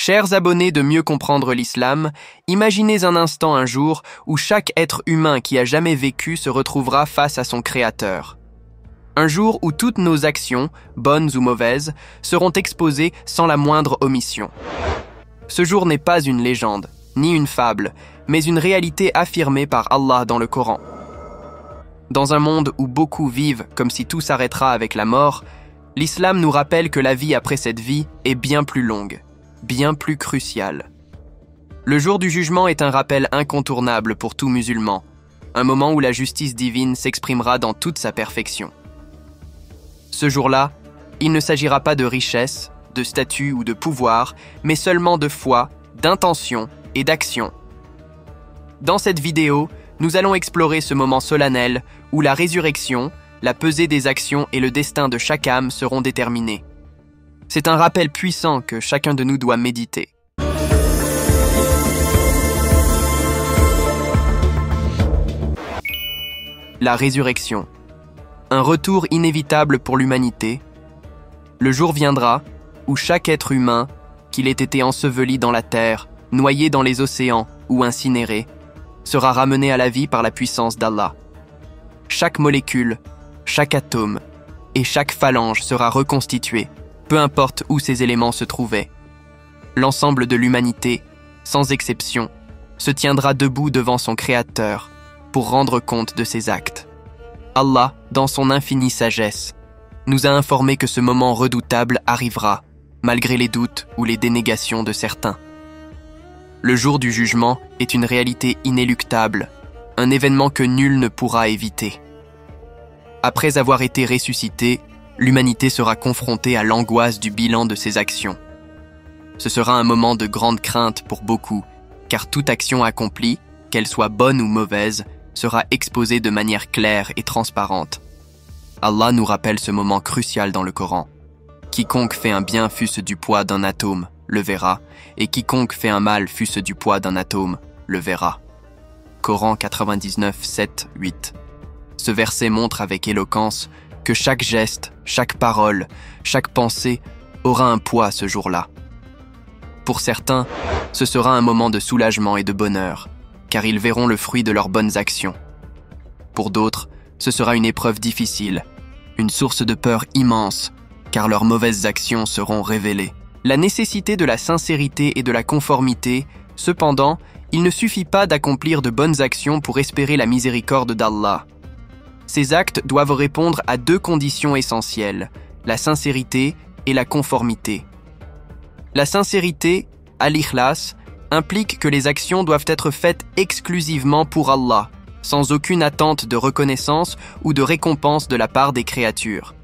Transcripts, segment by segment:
Chers abonnés de Mieux comprendre l'islam, imaginez un instant un jour où chaque être humain qui a jamais vécu se retrouvera face à son Créateur. Un jour où toutes nos actions, bonnes ou mauvaises, seront exposées sans la moindre omission. Ce jour n'est pas une légende, ni une fable, mais une réalité affirmée par Allah dans le Coran. Dans un monde où beaucoup vivent comme si tout s'arrêtera avec la mort, l'islam nous rappelle que la vie après cette vie est bien plus longue, bien plus cruciale. Le jour du jugement est un rappel incontournable pour tout musulman, un moment où la justice divine s'exprimera dans toute sa perfection. Ce jour-là, il ne s'agira pas de richesse, de statut ou de pouvoir, mais seulement de foi, d'intention et d'action. Dans cette vidéo, nous allons explorer ce moment solennel où la résurrection, la pesée des actions et le destin de chaque âme seront déterminés. C'est un rappel puissant que chacun de nous doit méditer. La résurrection. Un retour inévitable pour l'humanité. Le jour viendra où chaque être humain, qu'il ait été enseveli dans la terre, noyé dans les océans ou incinéré, sera ramené à la vie par la puissance d'Allah. Chaque molécule, chaque atome et chaque phalange sera reconstituée, peu importe où ces éléments se trouvaient. L'ensemble de l'humanité, sans exception, se tiendra debout devant son Créateur pour rendre compte de ses actes. Allah, dans son infinie sagesse, nous a informé que ce moment redoutable arrivera, malgré les doutes ou les dénégations de certains. Le jour du jugement est une réalité inéluctable, un événement que nul ne pourra éviter. Après avoir été ressuscité, l'humanité sera confrontée à l'angoisse du bilan de ses actions. Ce sera un moment de grande crainte pour beaucoup, car toute action accomplie, qu'elle soit bonne ou mauvaise, sera exposée de manière claire et transparente. Allah nous rappelle ce moment crucial dans le Coran. Quiconque fait un bien fût-ce du poids d'un atome, le verra, et quiconque fait un mal fût-ce du poids d'un atome, le verra. Coran 99, 7, 8. Ce verset montre avec éloquence que chaque geste, chaque parole, chaque pensée aura un poids ce jour-là. Pour certains, ce sera un moment de soulagement et de bonheur, car ils verront le fruit de leurs bonnes actions. Pour d'autres, ce sera une épreuve difficile, une source de peur immense, car leurs mauvaises actions seront révélées. La nécessité de la sincérité et de la conformité, cependant, il ne suffit pas d'accomplir de bonnes actions pour espérer la miséricorde d'Allah. Ces actes doivent répondre à deux conditions essentielles, la sincérité et la conformité. La sincérité, al-ikhlas, implique que les actions doivent être faites exclusivement pour Allah, sans aucune attente de reconnaissance ou de récompense de la part des créatures.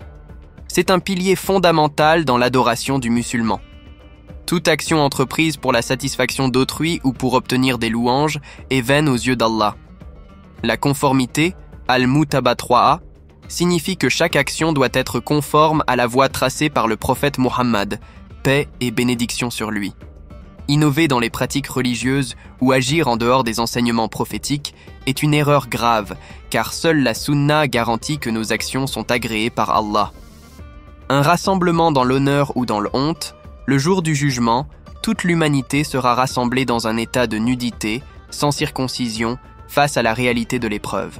C'est un pilier fondamental dans l'adoration du musulman. Toute action entreprise pour la satisfaction d'autrui ou pour obtenir des louanges est vaine aux yeux d'Allah. La conformité, al-Mutaba 3a, signifie que chaque action doit être conforme à la voie tracée par le prophète Mohammed, paix et bénédiction sur lui. Innover dans les pratiques religieuses ou agir en dehors des enseignements prophétiques est une erreur grave, car seule la sunna garantit que nos actions sont agréées par Allah. Un rassemblement dans l'honneur ou dans la honte, le jour du jugement, toute l'humanité sera rassemblée dans un état de nudité, sans circoncision, face à la réalité de l'épreuve.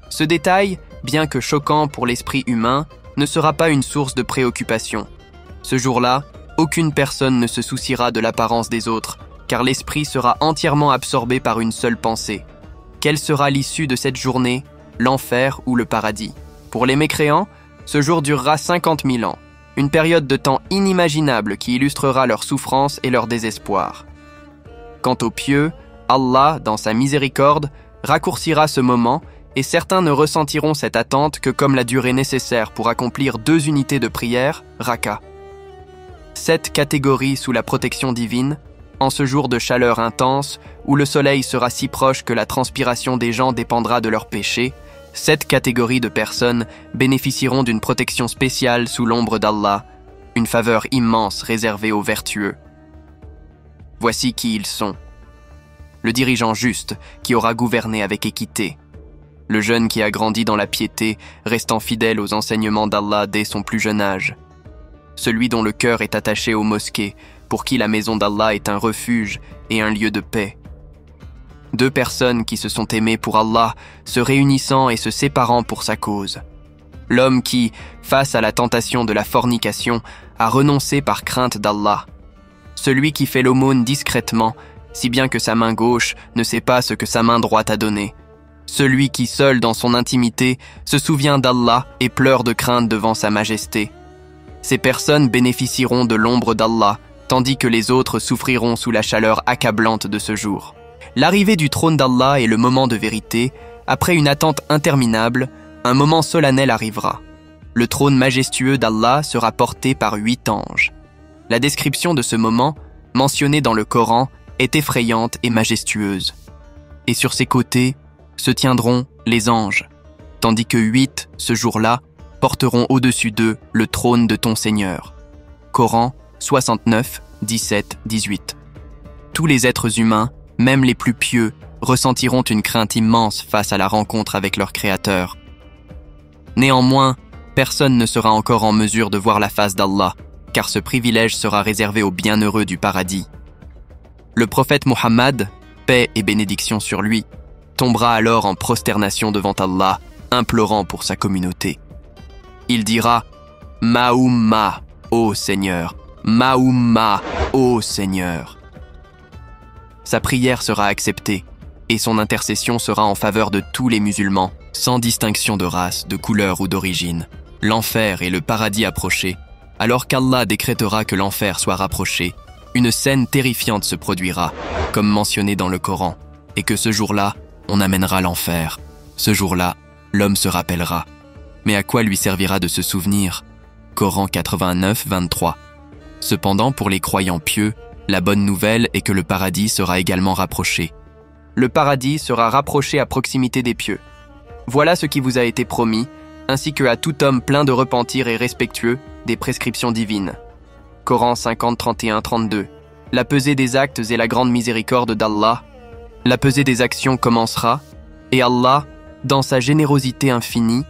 Ce détail, bien que choquant pour l'esprit humain, ne sera pas une source de préoccupation. Ce jour-là, aucune personne ne se souciera de l'apparence des autres, car l'esprit sera entièrement absorbé par une seule pensée. Quelle sera l'issue de cette journée, l'enfer ou le paradis? Pour les mécréants, ce jour durera 50 000 ans, une période de temps inimaginable qui illustrera leur souffrance et leur désespoir. Quant aux pieux, Allah, dans sa miséricorde, raccourcira ce moment et certains ne ressentiront cette attente que comme la durée nécessaire pour accomplir 2 unités de prière, raka. 7 catégories sous la protection divine, en ce jour de chaleur intense, où le soleil sera si proche que la transpiration des gens dépendra de leurs péchés, 7 catégories de personnes bénéficieront d'une protection spéciale sous l'ombre d'Allah, une faveur immense réservée aux vertueux. Voici qui ils sont. Le dirigeant juste, qui aura gouverné avec équité. Le jeune qui a grandi dans la piété, restant fidèle aux enseignements d'Allah dès son plus jeune âge. Celui dont le cœur est attaché aux mosquées, pour qui la maison d'Allah est un refuge et un lieu de paix. Deux personnes qui se sont aimées pour Allah, se réunissant et se séparant pour sa cause. L'homme qui, face à la tentation de la fornication, a renoncé par crainte d'Allah. Celui qui fait l'aumône discrètement, si bien que sa main gauche ne sait pas ce que sa main droite a donné. Celui qui, seul dans son intimité, se souvient d'Allah et pleure de crainte devant sa majesté. Ces personnes bénéficieront de l'ombre d'Allah, tandis que les autres souffriront sous la chaleur accablante de ce jour. L'arrivée du trône d'Allah est le moment de vérité. Après une attente interminable, un moment solennel arrivera. Le trône majestueux d'Allah sera porté par 8 anges. La description de ce moment, mentionnée dans le Coran, est effrayante et majestueuse. Et sur ses côtés se tiendront les anges, tandis que 8, ce jour-là, porteront au-dessus d'eux le trône de ton Seigneur. Coran 69, 17, 18. Tous les êtres humains, même les plus pieux, ressentiront une crainte immense face à la rencontre avec leur Créateur. Néanmoins, personne ne sera encore en mesure de voir la face d'Allah, car ce privilège sera réservé aux bienheureux du paradis. Le prophète Muhammad, paix et bénédiction sur lui, tombera alors en prosternation devant Allah, implorant pour sa communauté. Il dira « Ma'umma, ô Seigneur, Ma'umma, ô Seigneur ». Sa prière sera acceptée, et son intercession sera en faveur de tous les musulmans, sans distinction de race, de couleur ou d'origine. L'enfer et le paradis approchés, alors qu'Allah décrétera que l'enfer soit rapproché, une scène terrifiante se produira, comme mentionné dans le Coran, et que ce jour-là, on amènera l'enfer. Ce jour-là, l'homme se rappellera. Mais à quoi lui servira de se souvenir? Coran 89, 23. Cependant, pour les croyants pieux, la bonne nouvelle est que le paradis sera également rapproché. Le paradis sera rapproché à proximité des pieux. Voilà ce qui vous a été promis, ainsi que à tout homme plein de repentir et respectueux des prescriptions divines. Coran 50, 31, 32. La pesée des actes et la grande miséricorde d'Allah. La pesée des actions commencera, et Allah, dans sa générosité infinie,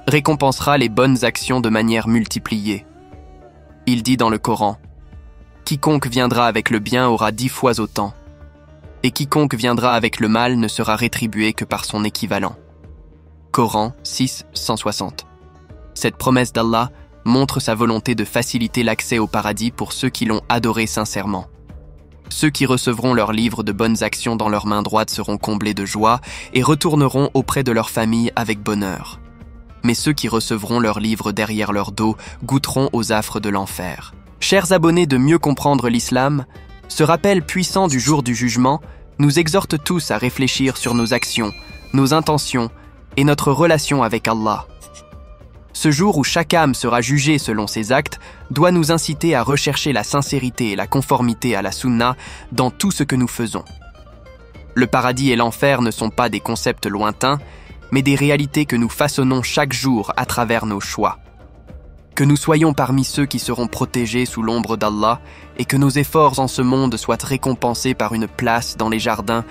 récompensera les bonnes actions de manière multipliée. Il dit dans le Coran, « Quiconque viendra avec le bien aura 10 fois autant, et quiconque viendra avec le mal ne sera rétribué que par son équivalent. » Coran 6, 160. Cette promesse d'Allah montre sa volonté de faciliter l'accès au paradis pour ceux qui l'ont adoré sincèrement. Ceux qui recevront leur livre de bonnes actions dans leur main droite seront comblés de joie et retourneront auprès de leur famille avec bonheur. Mais ceux qui recevront leur livre derrière leur dos goûteront aux affres de l'enfer. Chers abonnés de Mieux comprendre l'islam, ce rappel puissant du jour du jugement nous exhorte tous à réfléchir sur nos actions, nos intentions et notre relation avec Allah. Ce jour où chaque âme sera jugée selon ses actes doit nous inciter à rechercher la sincérité et la conformité à la sunna dans tout ce que nous faisons. Le paradis et l'enfer ne sont pas des concepts lointains, mais des réalités que nous façonnons chaque jour à travers nos choix. Que nous soyons parmi ceux qui seront protégés sous l'ombre d'Allah et que nos efforts en ce monde soient récompensés par une place dans les jardins